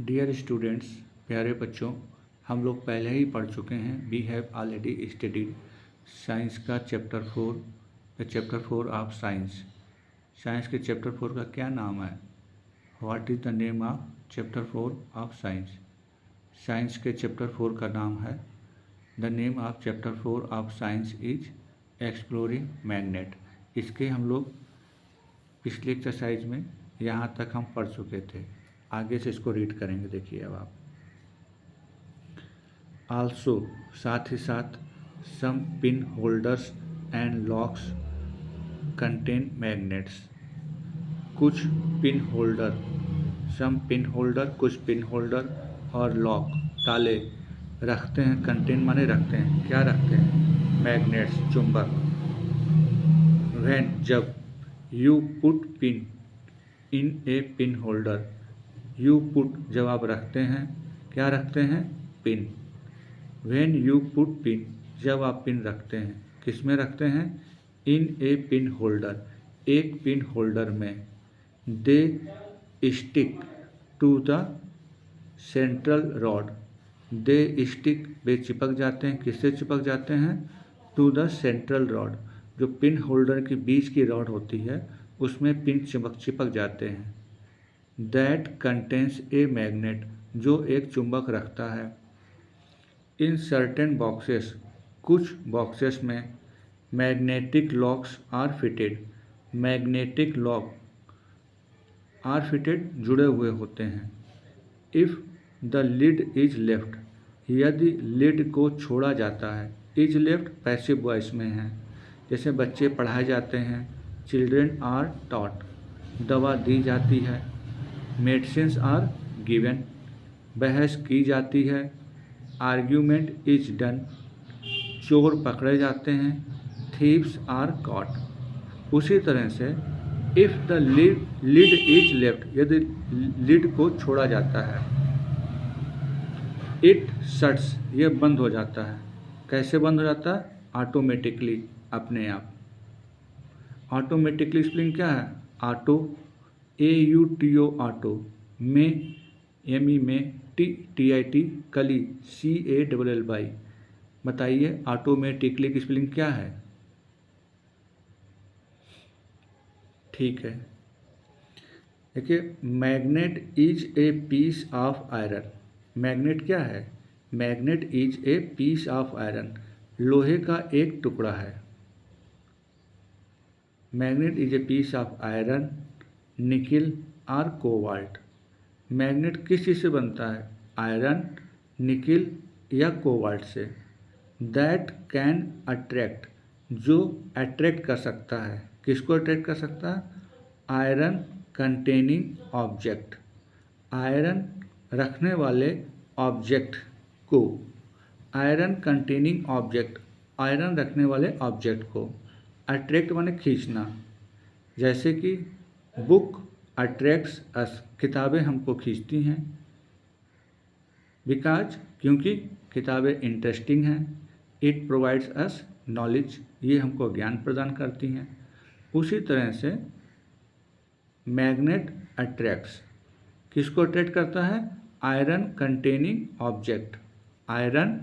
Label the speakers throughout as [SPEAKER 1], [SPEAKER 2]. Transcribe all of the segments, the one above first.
[SPEAKER 1] Dear students, प्यारे बच्चों, हम लोग पहले ही पढ़ चुके हैं। We have already studied science का चैप्टर 4 ऑफ साइंस। साइंस के चैप्टर 4 का क्या नाम है? What is the name of chapter 4 of science? Science के चैप्टर 4 का नाम है, the name of chapter 4 of science is exploring magnet. इसके हम लोग पिछले एक्सरसाइज में यहाँ तक हम पढ़ चुके थे। आगे से इसको रीड करेंगे। देखिए अब आप आल्सो, साथ ही साथ, some pin holders and locks contain magnets. कुछ pin holder, some pin holder, कुछ पिन होल्डर और लॉक, ताले रखते हैं। कंटेन माने रखते हैं। क्या रखते हैं? मैग्नेट्स, चुंबक। व्हेन, जब, you put pin in a pin holder, you put, जब आप रखते हैं, क्या रखते हैं? Pin. When you put pin, जब आप पिन रखते हैं, किस में रखते हैं? इन ए पिन होल्डर, एक पिन होल्डर में। They stick to the central rod, they stick, वे चिपक जाते हैं। किससे चिपक जाते हैं? टू द सेंट्रल रॉड, जो पिन होल्डर के बीच की रॉड होती है उसमें पिन चिपक जाते हैं। दैट कंटेंस ए मैग्नेट, जो एक चुंबक रखता है। इन सर्टेन बॉक्सेस, कुछ बॉक्सेस में, magnetic locks are fitted, magnetic lock are fitted, जुड़े हुए होते हैं। If the lid is left, यदि लिड को छोड़ा जाता है। इज लेफ्ट पैसिव वॉइस में है, जैसे बच्चे पढ़ाए जाते हैं। चिल्ड्रेन आर टॉट, दवा दी जाती है। मेडिसिन्स आर गिवन, बहस की जाती है। आर्ग्यूमेंट इज डन, चोर पकड़े जाते हैं। Thieves are caught. उसी तरह से if the lid is left, यदि लिड को छोड़ा जाता है। इट शट्स, ये बंद हो जाता है। कैसे बंद हो जाता है? ऑटोमेटिकली, अपने आप। ऑटोमेटिकली स्पेलिंग क्या है? Auto, AUTO, auto. में, ME में, TIT, कली, CALLY। बताइए ऑटोमेटिकली की स्पेलिंग क्या है? ठीक है, देखिए, magnet is a piece of iron. Magnet क्या है? Magnet is a piece of iron, लोहे का एक टुकड़ा है। Magnet is a piece of iron, nickel और कोबाल्ट। मैग्नेट किस चीज़ से बनता है? आयरन, निकिल या कोबाल्ट से। दैट कैन अट्रैक्ट, जो अट्रैक्ट कर सकता है। किसको अट्रैक्ट कर सकता है? आयरन कंटेनिंग ऑब्जेक्ट, आयरन रखने वाले ऑब्जेक्ट को। आयरन कंटेनिंग ऑब्जेक्ट, आयरन रखने वाले ऑब्जेक्ट को। अट्रैक्ट माने खींचना, जैसे कि बुक अट्रैक्ट्स अस, किताबें हमको खींचती हैं। बिकॉज, क्योंकि किताबें इंटरेस्टिंग हैं। इट प्रोवाइड्स अस नॉलेज, ये हमको ज्ञान प्रदान करती हैं। उसी तरह से मैग्नेट अट्रैक्ट्स, किसको अट्रैक्ट करता है? Iron containing object, iron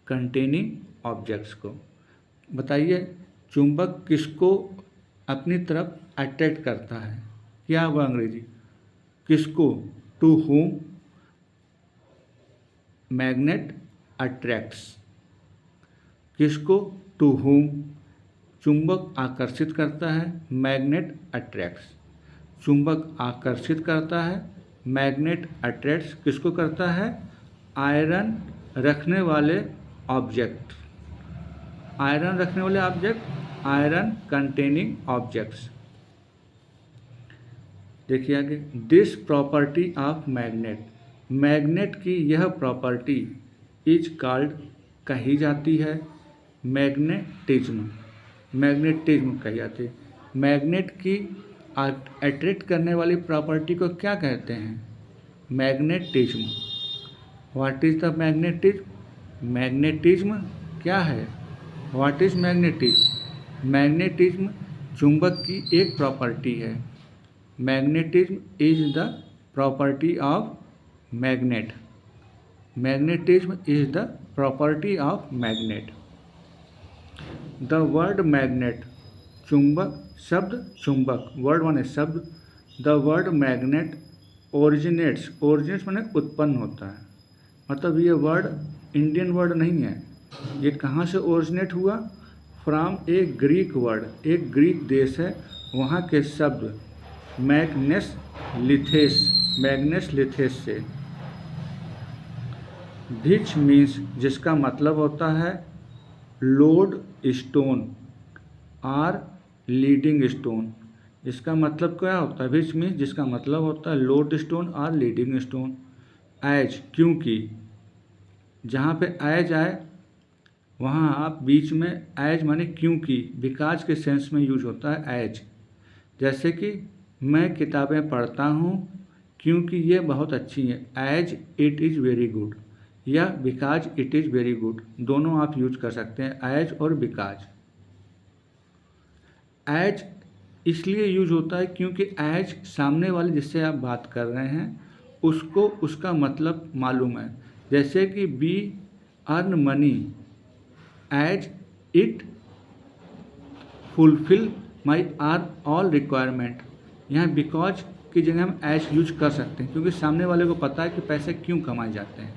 [SPEAKER 1] containing objects को। बताइए चुंबक किसको अपनी तरफ अट्रैक्ट करता है? क्या हुआ अंग्रेजी? किसको? टू whom मैग्नेट अट्रैक्ट्स, किसको? टू whom चुंबक आकर्षित करता है। मैग्नेट अट्रैक्ट्स, चुंबक आकर्षित करता है। मैग्नेट अट्रैक्ट्स किसको करता है? आयरन रखने वाले ऑब्जेक्ट, आयरन रखने वाले ऑब्जेक्ट, आयरन कंटेनिंग ऑब्जेक्ट्स। देखिए आगे, this property of magnet, magnet की यह प्रॉपर्टी इज कॉल्ड, कही जाती है, मैग्नेटिज्म, मैग्नेटिज्म कही जाती है। मैग्नेट की अट्रैक्ट करने वाली प्रॉपर्टी को क्या कहते हैं? Magnetism. What is the magnetism? Magnetism क्या है? What is magnetism? मैग्नेटिज्म चुंबक की एक प्रॉपर्टी है। Magnetism is the property of magnet, magnetism is the property of magnet. The word magnet, चुंबक, शब्द चुंबक, वर्ड माने शब्द। The word magnet originates, originates माने उत्पन्न होता है, मतलब ये वर्ड इंडियन वर्ड नहीं है। ये कहाँ से ओरिजिनेट हुआ? फ्रॉम ए ग्रीक वर्ड, एक ग्रीक देश है, वहाँ के शब्द मैग्नेस लिथेस, मैग्नेस लिथेस से। विच मीन्स, जिसका मतलब होता है lodestone or leading stone. इसका मतलब क्या होता है? विच मीन्स, जिसका मतलब होता है lodestone or leading stone. As, क्योंकि, जहाँ पे एज आए वहाँ आप बीच में एज माने क्योंकि, बिकॉज के सेंस में यूज होता है एज। जैसे कि मैं किताबें पढ़ता हूँ क्योंकि ये बहुत अच्छी हैं, as it is very good, या because it is very good, दोनों आप यूज कर सकते हैं, एज और बिकॉज। एज इसलिए यूज होता है क्योंकि एज सामने वाले जिससे आप बात कर रहे हैं उसको उसका मतलब मालूम है। जैसे कि be earn money as it fulfil my or all requirement. यहाँ बिकॉज की जगह हम एज यूज कर सकते हैं क्योंकि सामने वाले को पता है कि पैसे क्यों कमाए जाते हैं।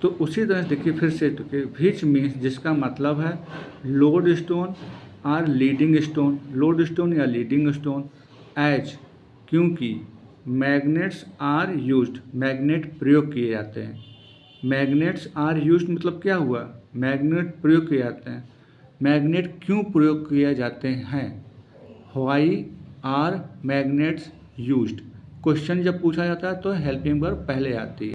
[SPEAKER 1] तो उसी तरह से देखिए फिर से, तो विच मीन्स, जिसका मतलब है lodestone or leading stone, lodestone या लीडिंग स्टोन। एज, क्योंकि मैग्नेट्स आर यूज्ड, मैग्नेट प्रयोग किए जाते हैं। मैग्नेट्स आर यूज्ड मतलब क्या हुआ? मैग्नेट प्रयोग किए जाते हैं। मैग्नेट क्यों प्रयोग किए जाते हैं? Why are magnets used. Question जब पूछा जाता है तो हेल्पिंग वर्ब पहले आती है।